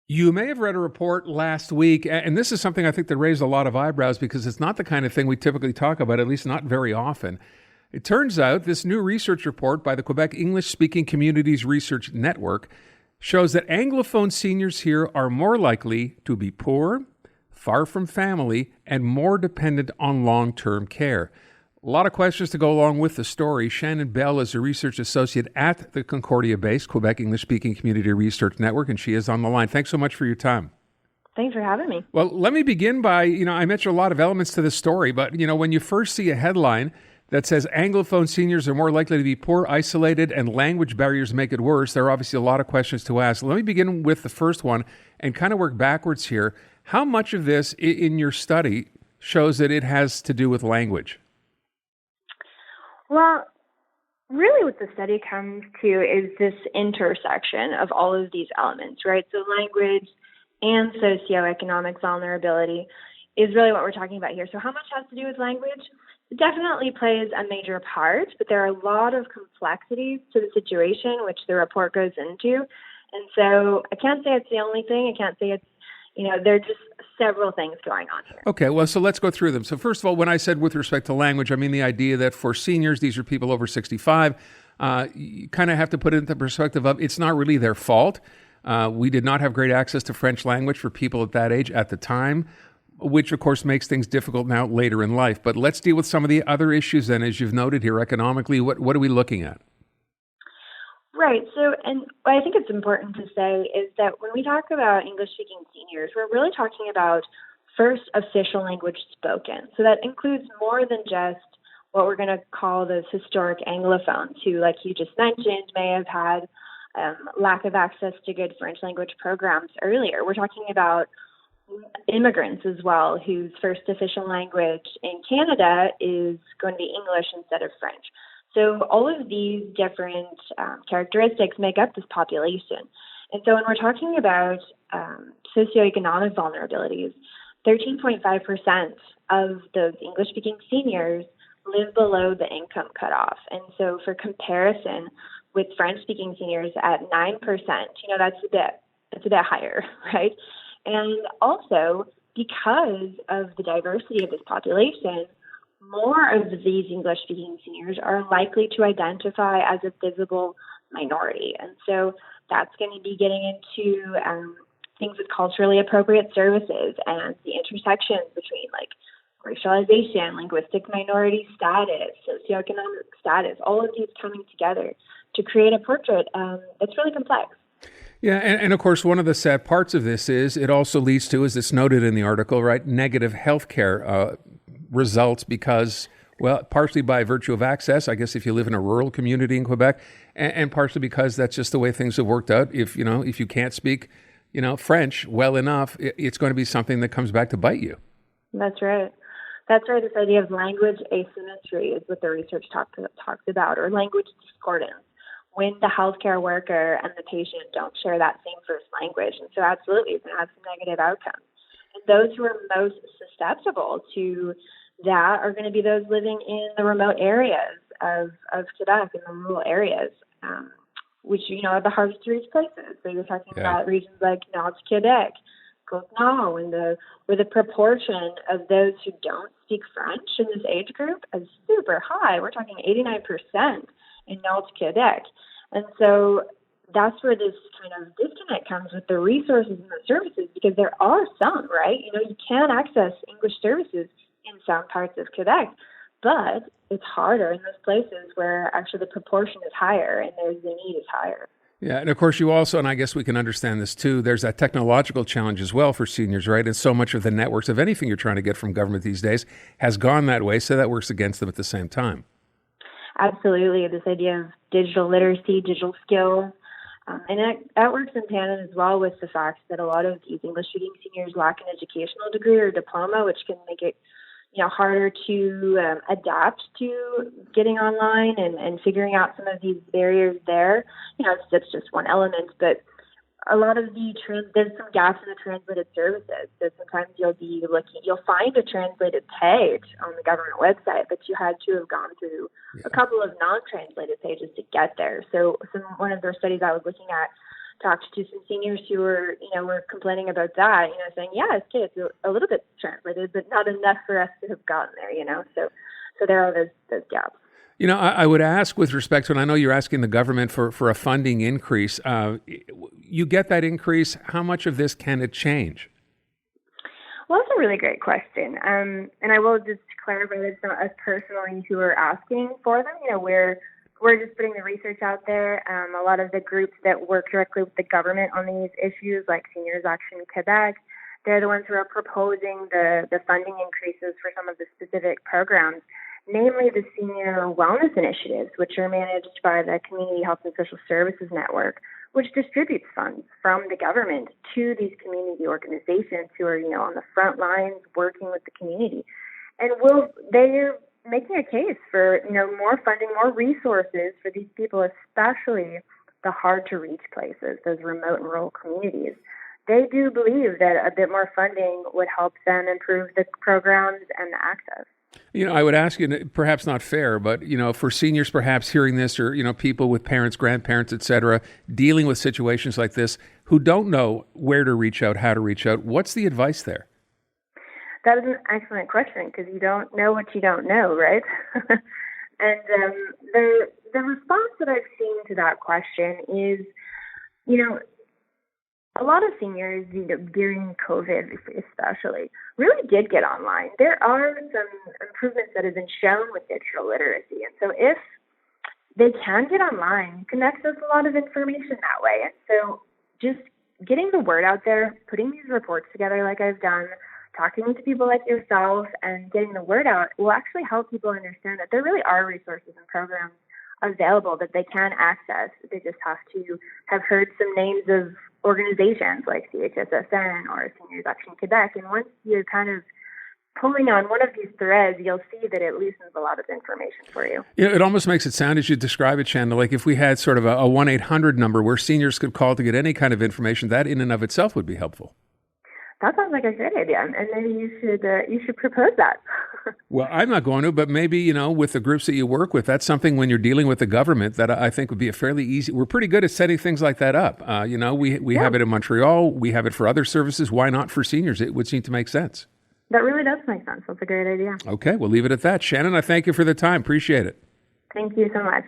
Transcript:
You may have read a report last week, and this is something I think that raised a lot of eyebrows because it's not the kind of thing we typically talk about, at least not very often. It turns out this new research report by the Quebec English-Speaking Communities Research Network shows that Anglophone seniors here are more likely to be poor, far from family, and more dependent on long-term care. A lot of questions to go along with the story. Shannon Bell is a research associate at the Concordia-based Quebec English-Speaking Community Research Network, and she is on the line. Thanks so much for your time. Thanks for having me. Well, let me begin by, I mentioned a lot of elements to the story, but, when you first see a headline that says Anglophone seniors are more likely to be poor, isolated, and language barriers make it worse, there are obviously a lot of questions to ask. Let me begin with the first one and kind of work backwards here. How much of this in your study shows that it has to do with language? Well, really what the study comes to is this intersection of all of these elements, right? So language and socioeconomic vulnerability is really what we're talking about here. So how much has to do with language? It definitely plays a major part, but there are a lot of complexities to the situation, which the report goes into. And so I can't say it's the only thing. I can't say it's, there are just several things going on here. Okay, well, so let's go through them. So first of all, when I said with respect to language, I mean the idea that for seniors, these are people over 65, you kind of have to put it into perspective of it's not really their fault. We did not have great access to French language for people at that age at the time, which of course makes things difficult now later in life. But let's deal with some of the other issues then, as you've noted here economically. What are we looking at? Right. So, and what I think it's important to say is that when we talk about English-speaking seniors, we're really talking about first official language spoken. So that includes more than just what we're going to call those historic Anglophones who, like you just mentioned, may have had lack of access to good French language programs earlier. We're talking about immigrants as well, whose first official language in Canada is going to be English instead of French. So all of these different characteristics make up this population. And so when we're talking about socioeconomic vulnerabilities, 13.5% of those English-speaking seniors live below the income cutoff. And so for comparison with French-speaking seniors at 9%, that's a bit higher, right? And also, because of the diversity of this population, more of these English-speaking seniors are likely to identify as a visible minority. And so that's going to be getting into things with culturally appropriate services and the intersections between racialization, linguistic minority status, socioeconomic status, all of these coming together to create a portrait that's really complex. Yeah, and of course, one of the sad parts of this is it also leads to, as it's noted in the article, right, negative healthcare results because, well, partially by virtue of access, I guess if you live in a rural community in Quebec, and partially because that's just the way things have worked out. If you can't speak, French well enough, it's going to be something that comes back to bite you. That's right. That's right. This idea of language asymmetry is what the research talks about, or language discordance, when the healthcare worker and the patient don't share that same first language. And so absolutely, it's going to have some negative outcomes. And those who are most susceptible to that are going to be those living in the remote areas of Quebec, in the rural areas, which, are the hardest to reach places. So you're talking about regions like Quebec, Côte-Nord, where the proportion of those who don't speak French in this age group is super high. We're talking 89% in Quebec. And so that's where this kind of disconnect comes with the resources and the services, because there are some, right? You can access English services in some parts of Quebec, but it's harder in those places where actually the proportion is higher and the need is higher. Yeah, and of course you also, and I guess we can understand this too, there's that technological challenge as well for seniors, right? And so much of the networks of anything you're trying to get from government these days has gone that way, so that works against them at the same time. Absolutely. This idea of digital literacy, digital skills, and that works in tandem as well with the fact that a lot of these English-speaking seniors lack an educational degree or diploma, which can make it harder to adapt to getting online and figuring out some of these barriers there. It's just one element, but a lot of there's some gaps in the translated services. So sometimes you'll find a translated page on the government website, but you had to have gone through a couple of non-translated pages to get there. So one of their studies I was looking at talked to some seniors who were complaining about that, saying, yeah, okay, it's a little bit translated, but not enough for us to have gotten there, so there are those gaps. I would ask with respect to, and I know you're asking the government for a funding increase. You get that increase. How much of this can it change? Well, that's a really great question. And I will just clarify that it's not us personally who are asking for them. We're just putting the research out there. A lot of the groups that work directly with the government on these issues, like Seniors Action Quebec, they're the ones who are proposing the funding increases for some of the specific programs, namely the senior wellness initiatives, which are managed by the Community Health and Social Services Network, which distributes funds from the government to these community organizations who are, on the front lines working with the community. And they're making a case for, more funding, more resources for these people, especially the hard-to-reach places, those remote and rural communities. They do believe that a bit more funding would help them improve the programs and the access. I would ask you, perhaps not fair, but, for seniors perhaps hearing this or, people with parents, grandparents, et cetera, dealing with situations like this who don't know where to reach out, how to reach out, what's the advice there? That is an excellent question because you don't know what you don't know, right? And the response that I've seen to that question is, a lot of seniors, during COVID especially, really did get online. There are some improvements that have been shown with digital literacy. And so if they can get online, you can access a lot of information that way. And so just getting the word out there, putting these reports together like I've done, talking to people like yourself and getting the word out will actually help people understand that there really are resources and programs available that they can access. They just have to have heard some names of organizations like CHSSN or Seniors Action Quebec. And once you're kind of pulling on one of these threads, you'll see that it loosens a lot of information for you. It almost makes it sound, as you describe it, Shannon, like if we had sort of a 1-800 number where seniors could call to get any kind of information, that in and of itself would be helpful. That sounds like a great idea, and maybe you should propose that. Well, I'm not going to, but maybe, with the groups that you work with, that's something when you're dealing with the government that I think would be a fairly easy. We're pretty good at setting things like that up. We have it in Montreal. We have it for other services. Why not for seniors? It would seem to make sense. That really does make sense. That's a great idea. Okay, we'll leave it at that. Shannon, I thank you for the time. Appreciate it. Thank you so much.